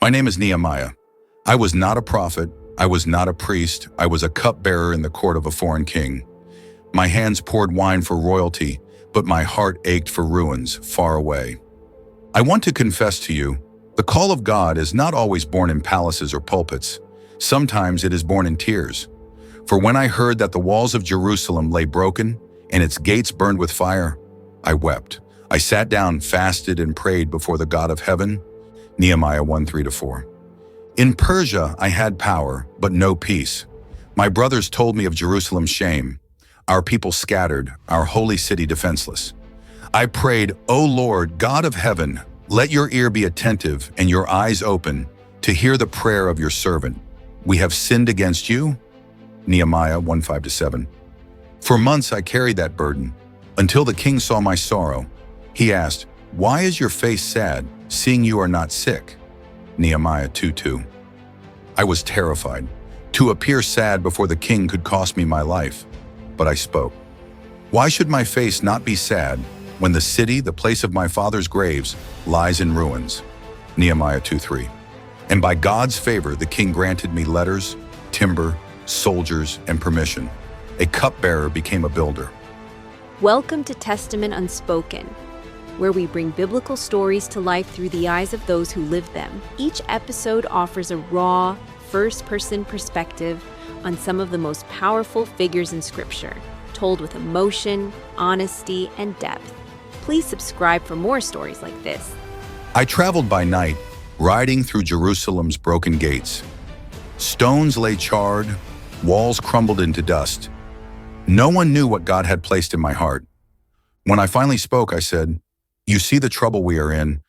My name is Nehemiah. I was not a prophet. I was not a priest. I was a cupbearer in the court of a foreign king. My hands poured wine for royalty, but my heart ached for ruins far away. I want to confess to you, the call of God is not always born in palaces or pulpits. Sometimes it is born in tears. For when I heard that the walls of Jerusalem lay broken and its gates burned with fire, I wept. I sat down, fasted, and prayed before the God of heaven. Nehemiah 1:3-4. In Persia I had power, but no peace. My brothers told me of Jerusalem's shame, our people scattered, our holy city defenseless. I prayed, O Lord, God of heaven, let your ear be attentive and your eyes open to hear the prayer of your servant. We have sinned against you. Nehemiah 1:5-7. For months I carried that burden, until the king saw my sorrow. He asked, "Why is your face sad, seeing you are not sick?" Nehemiah 2:2. I was terrified. To appear sad before the king could cost me my life. But I spoke. Why should my face not be sad when the city, the place of my father's graves, lies in ruins? Nehemiah 2:3. And by God's favor, the king granted me letters, timber, soldiers, and permission. A cupbearer became a builder. Welcome to Testament Unspoken, where we bring biblical stories to life through the eyes of those who live them. Each episode offers a raw, first-person perspective on some of the most powerful figures in Scripture, told with emotion, honesty, and depth. Please subscribe for more stories like this. I traveled by night, riding through Jerusalem's broken gates. Stones lay charred, walls crumbled into dust. No one knew what God had placed in my heart. When I finally spoke, I said, "You see the trouble we are in.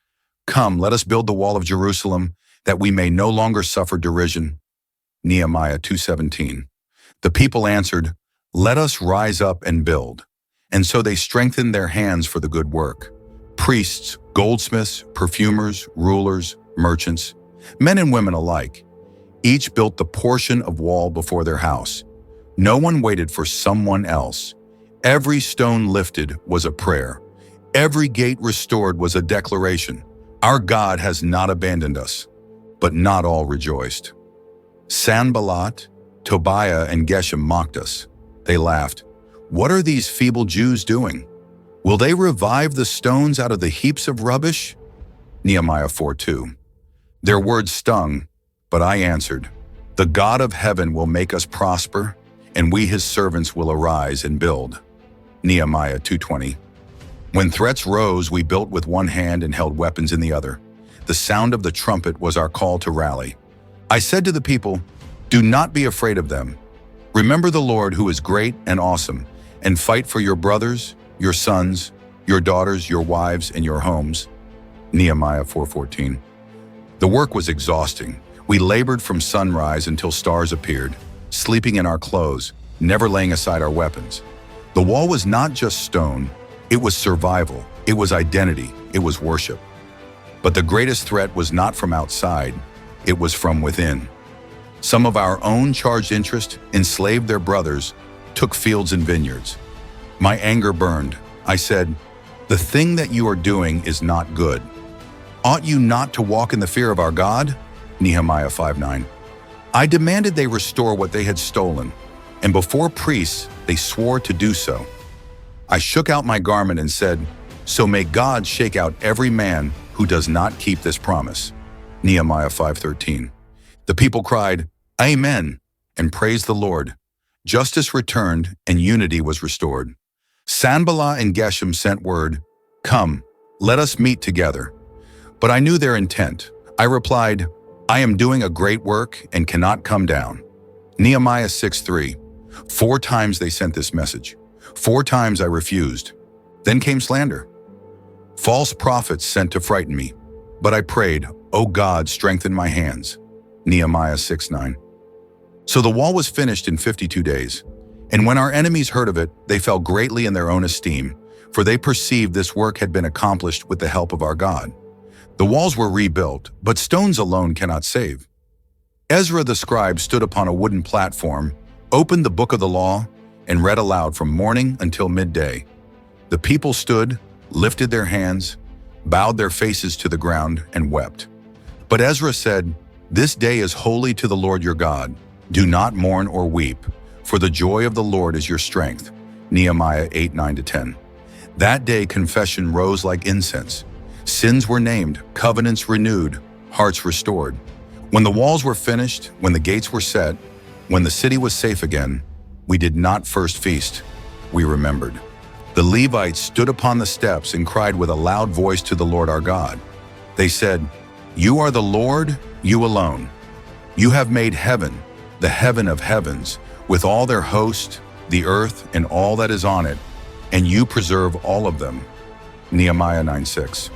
Come, let us build the wall of Jerusalem, that we may no longer suffer derision." Nehemiah 2:17. The people answered, "Let us rise up and build." And so they strengthened their hands for the good work. Priests, goldsmiths, perfumers, rulers, merchants, men and women alike, each built the portion of wall before their house. No one waited for someone else. Every stone lifted was a prayer. Every gate restored was a declaration. Our God has not abandoned us. But not all rejoiced. Sanballat, Tobiah, and Geshem mocked us. They laughed. What are these feeble Jews doing? Will they revive the stones out of the heaps of rubbish? Nehemiah 4:2. Their words stung, but I answered, "The God of heaven will make us prosper, and we his servants will arise and build." Nehemiah 2:20. When threats rose, we built with one hand and held weapons in the other. The sound of the trumpet was our call to rally. I said to the people, "Do not be afraid of them. Remember the Lord who is great and awesome, and fight for your brothers, your sons, your daughters, your wives, and your homes." Nehemiah 4:14. The work was exhausting. We labored from sunrise until stars appeared, sleeping in our clothes, never laying aside our weapons. The wall was not just stone, it was survival, it was identity, it was worship. But the greatest threat was not from outside, it was from within. Some of our own charged interest enslaved their brothers, took fields and vineyards. My anger burned. I said, "The thing that you are doing is not good. Ought you not to walk in the fear of our God?" Nehemiah 5:9. I demanded they restore what they had stolen, and before priests, they swore to do so. I shook out my garment and said, "So may God shake out every man who does not keep this promise." Nehemiah 5:13. The people cried, "Amen," and praised the Lord. Justice returned and unity was restored. Sanballat and Geshem sent word, "Come, let us meet together." But I knew their intent. I replied, "I am doing a great work and cannot come down." Nehemiah 6:3. 4 times they sent this message. 4 times I refused. Then came slander. False prophets sent to frighten me. But I prayed, "O God, strengthen my hands." Nehemiah 6:9. So the wall was finished in 52 days. And when our enemies heard of it, they fell greatly in their own esteem, for they perceived this work had been accomplished with the help of our God. The walls were rebuilt, but stones alone cannot save. Ezra the scribe stood upon a wooden platform, opened the book of the law, and read aloud from morning until midday. The people stood, lifted their hands, bowed their faces to the ground, and wept. But Ezra said, "This day is holy to the Lord your God. Do not mourn or weep, for the joy of the Lord is your strength." Nehemiah 8:9-10. That day confession rose like incense. Sins were named, covenants renewed, hearts restored. When the walls were finished, when the gates were set, when the city was safe again, we did not first feast, we remembered. The Levites stood upon the steps and cried with a loud voice to the Lord our God. They said, "You are the Lord, you alone. You have made heaven, the heaven of heavens, with all their host, the earth and all that is on it, and you preserve all of them." Nehemiah 9:6.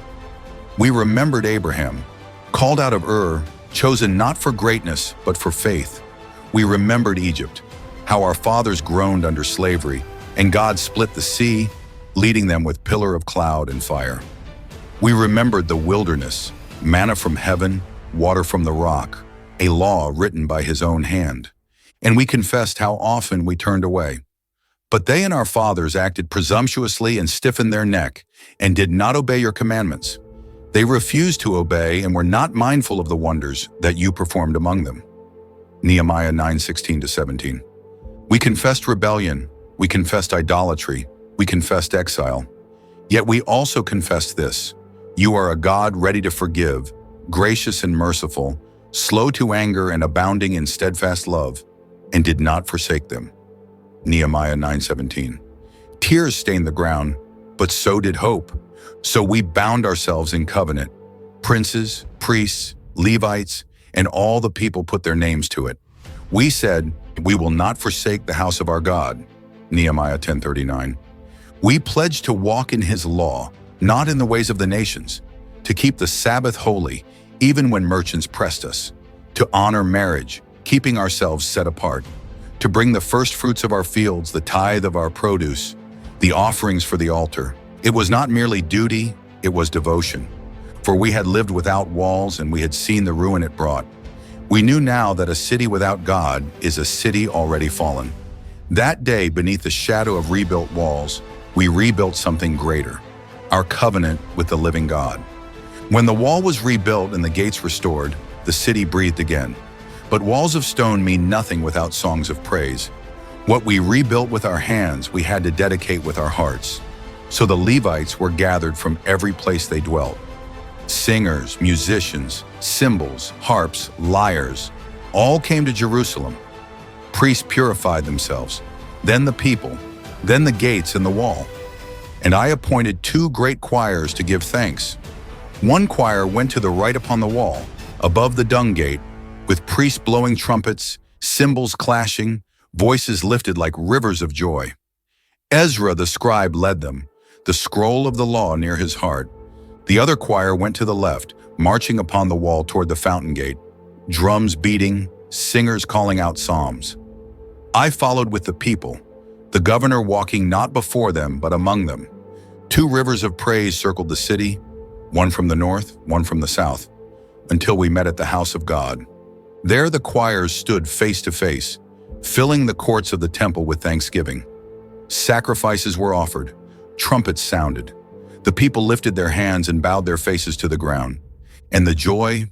We remembered Abraham, called out of Ur, chosen not for greatness, but for faith. We remembered Egypt, how our fathers groaned under slavery, and God split the sea, leading them with pillar of cloud and fire. We remembered the wilderness, manna from heaven, water from the rock, a law written by his own hand. And we confessed how often we turned away. But they and our fathers acted presumptuously and stiffened their neck, and did not obey your commandments. They refused to obey and were not mindful of the wonders that you performed among them. Nehemiah 9:16-17. We confessed rebellion, we confessed idolatry, we confessed exile. Yet we also confessed this: you are a God ready to forgive, gracious and merciful, slow to anger and abounding in steadfast love, and did not forsake them. Nehemiah 9:17. Tears stained the ground, but so did hope. So we bound ourselves in covenant. Princes, priests, Levites, and all the people put their names to it. We said, "We will not forsake the house of our God." Nehemiah 10:39. We pledged to walk in his law, not in the ways of the nations, to keep the Sabbath holy, even when merchants pressed us, to honor marriage, keeping ourselves set apart, to bring the first fruits of our fields, the tithe of our produce, the offerings for the altar. It was not merely duty, it was devotion. For we had lived without walls and we had seen the ruin it brought. We knew now that a city without God is a city already fallen. That day, beneath the shadow of rebuilt walls, we rebuilt something greater, our covenant with the living God. When the wall was rebuilt and the gates restored, the city breathed again. But walls of stone mean nothing without songs of praise. What we rebuilt with our hands, we had to dedicate with our hearts. So the Levites were gathered from every place they dwelt. Singers, musicians, cymbals, harps, lyres, all came to Jerusalem. Priests purified themselves, then the people, then the gates and the wall. And I appointed 2 great choirs to give thanks. One choir went to the right upon the wall, above the dung gate, with priests blowing trumpets, cymbals clashing, voices lifted like rivers of joy. Ezra the scribe led them, the scroll of the law near his heart. The other choir went to the left, marching upon the wall toward the fountain gate, drums beating, singers calling out psalms. I followed with the people, the governor walking not before them but among them. 2 rivers of praise circled the city, one from the north, one from the south, until we met at the house of God. There the choirs stood face to face, filling the courts of the temple with thanksgiving. Sacrifices were offered, trumpets sounded. The people lifted their hands and bowed their faces to the ground. And the joy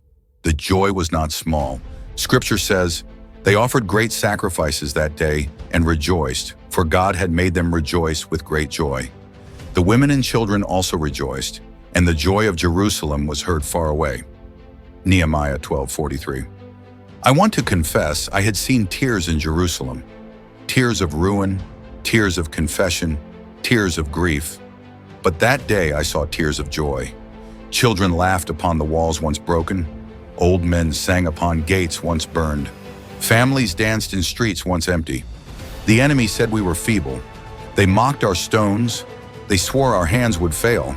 was not small. Scripture says, they offered great sacrifices that day and rejoiced, for God had made them rejoice with great joy. The women and children also rejoiced, and the joy of Jerusalem was heard far away. Nehemiah 12:43. I want to confess I had seen tears in Jerusalem, tears of ruin, tears of confession, tears of grief. But that day I saw tears of joy. Children laughed upon the walls once broken. Old men sang upon gates once burned. Families danced in streets once empty. The enemy said we were feeble. They mocked our stones. They swore our hands would fail.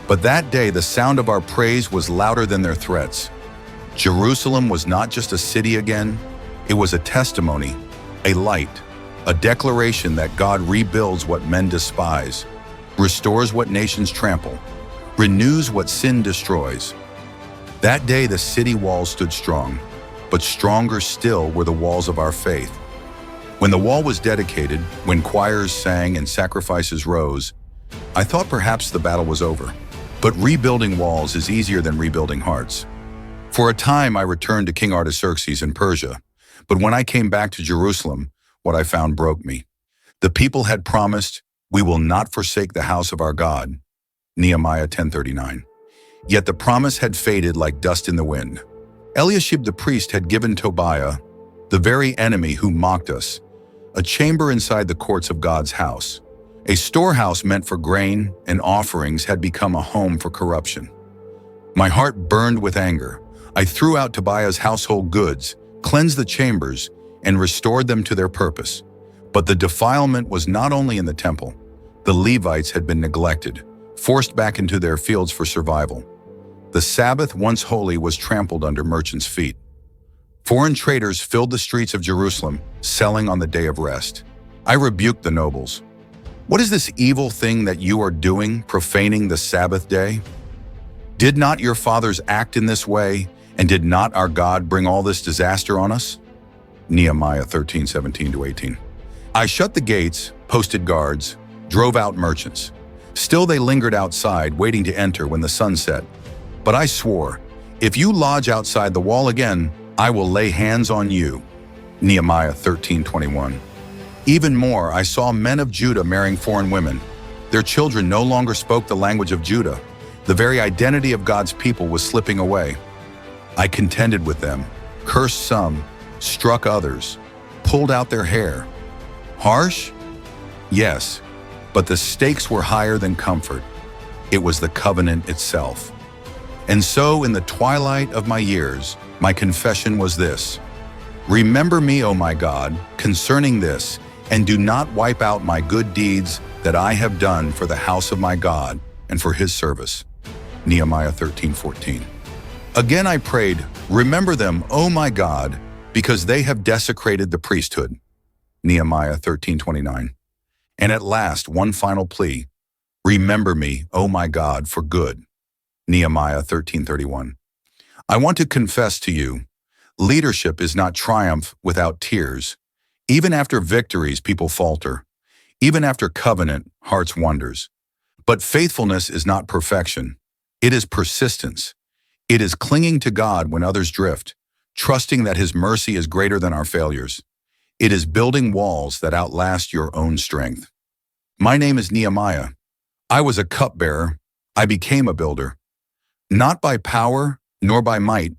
But that day the sound of our praise was louder than their threats. Jerusalem was not just a city again. It was a testimony, a light, a declaration that God rebuilds what men despise, restores what nations trample, renews what sin destroys. That day the city walls stood strong, but stronger still were the walls of our faith. When the wall was dedicated, when choirs sang and sacrifices rose, I thought perhaps the battle was over. But rebuilding walls is easier than rebuilding hearts. For a time I returned to King Artaxerxes in Persia, but when I came back to Jerusalem, what I found broke me. The people had promised, "We will not forsake the house of our God." Nehemiah 10:39. Yet the promise had faded like dust in the wind. Eliashib the priest had given Tobiah, the very enemy who mocked us, a chamber inside the courts of God's house. A storehouse meant for grain and offerings had become a home for corruption. My heart burned with anger. I threw out Tobiah's household goods, cleansed the chambers, and restored them to their purpose. But the defilement was not only in the temple. The Levites had been neglected, forced back into their fields for survival. The Sabbath, once holy, was trampled under merchants' feet. Foreign traders filled the streets of Jerusalem, selling on the day of rest. I rebuked the nobles. What is this evil thing that you are doing, profaning the Sabbath day? Did not your fathers act in this way, and did not our God bring all this disaster on us? Nehemiah 13:17-18. I shut the gates, posted guards, drove out merchants. Still they lingered outside, waiting to enter when the sun set. But I swore, if you lodge outside the wall again, I will lay hands on you. Nehemiah 13:21. Even more, I saw men of Judah marrying foreign women. Their children no longer spoke the language of Judah. The very identity of God's people was slipping away. I contended with them, cursed some, struck others, pulled out their hair. Harsh? Yes, but the stakes were higher than comfort. It was the covenant itself. And so, in the twilight of my years, my confession was this: remember me, O my God, concerning this, and do not wipe out my good deeds that I have done for the house of my God and for his service. Nehemiah 13:14. Again I prayed, remember them, O my God, because they have desecrated the priesthood. Nehemiah 13:29. And at last, one final plea, remember me, O my God, for good. Nehemiah 13:31. I want to confess to you, leadership is not triumph without tears. Even after victories, people falter. Even after covenant, hearts wonders. But faithfulness is not perfection. It is persistence. It is clinging to God when others drift, trusting that his mercy is greater than our failures. It is building walls that outlast your own strength. My name is Nehemiah. I was a cupbearer. I became a builder. Not by power, nor by might,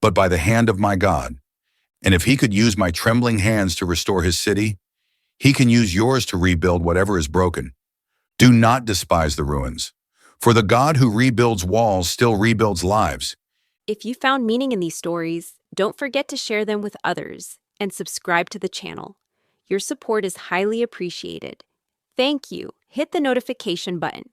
but by the hand of my God. And if he could use my trembling hands to restore his city, he can use yours to rebuild whatever is broken. Do not despise the ruins, for the God who rebuilds walls still rebuilds lives. If you found meaning in these stories, don't forget to share them with others and subscribe to the channel. Your support is highly appreciated. Thank you. Hit the notification button